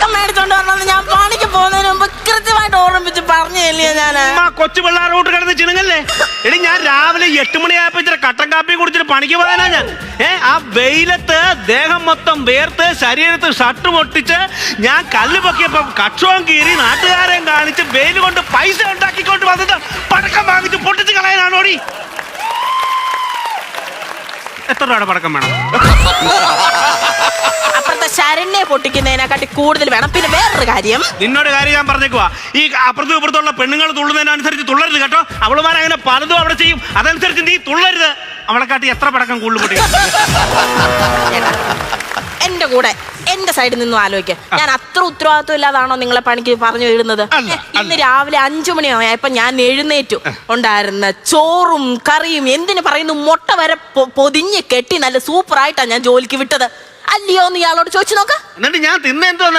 പടക്കം മേടിച്ചോണ്ട് വരണമെന്ന് ഞാൻ പണിക്ക് പോകുന്നതിന് മുമ്പ് കൃത്യമായിട്ട് ഓർമ്മിപ്പിച്ച് പറഞ്ഞില്ലേ ഞാന്. കൊച്ചു പിള്ളേരോട്ട് കിടന്ന് ചിണുങ്ങല്ലേ? എടി ഞാൻ രാവിലെ 8 മണിയായപ്പോ ഇച്ചിരി കട്ടൻ കാപ്പി കുടിച്ചിട്ട് പണിക്ക് പോകാനാ ഞാൻ. ആ വെയിലത്ത് ദേഹം മൊത്തം വേർത്ത് ശരീരത്ത് ഷർട്ട് പൊട്ടിച്ച് ഞാൻ കല്ല് പൊക്കിയപ്പോ കക്ഷവും കീറി നാട്ടുകാരെയും കാണിച്ച് വെയിൽ കൊണ്ട് പൈസ ഉണ്ടാക്കിക്കൊണ്ട് വന്നത് പടക്കം വാങ്ങിച്ച് പൊട്ടിച്ച് കളയാനാണോടി? എത്ര രൂപയുടെ പടക്കം വേണം? അപ്പുറത്തെ ശരണ്യെ പൊട്ടിക്കുന്നതിനെക്കാട്ടി കൂടുതൽ വേണം. പിന്നെ വേറൊരു കാര്യം, നിന്നോട് കാര്യം ഞാൻ പറഞ്ഞേക്കുവാ, ഈ അപ്പുറത്തും ഇപ്പുറത്തുള്ള പെണ്ണുങ്ങൾ തുള്ളുന്നതിനനുസരിച്ച് തുള്ളരുത് കേട്ടോ. അവളുമാരങ്ങനെ പലതും അവിടെ ചെയ്യും, അതനുസരിച്ച് നീ തുള്ളരുത്. അവളെ കാട്ടി എത്ര പടക്കം കൂടുതൽ പൊട്ടിക്കും? എന്റെ കൂടെ എന്റെ സൈഡിൽ നിന്നും ആലോചിക്കാം. ഞാൻ അത്ര ഉത്തരവാദിത്വം ഇല്ലാതാണോ നിങ്ങളെ പണിക്ക് പറഞ്ഞു വിടുന്നത്? ഇന്ന് രാവിലെ 5 മണിയായപ്പോ ഞാൻ എഴുന്നേറ്റു. ഉണ്ടായിരുന്ന ചോറും കറിയും എന്തിനു പറയുന്നു മുട്ട വരെ പൊതിഞ്ഞ് കെട്ടി നല്ല സൂപ്പറായിട്ടാ ഞാൻ ജോലിക്ക് വിട്ടത്. അല്ലയോ എന്ന് ഇയാളോട് ചോദിച്ചു നോക്കാം. എന്നിട്ട് ഞാൻ തിന്നെന്തോന്നറിയാം?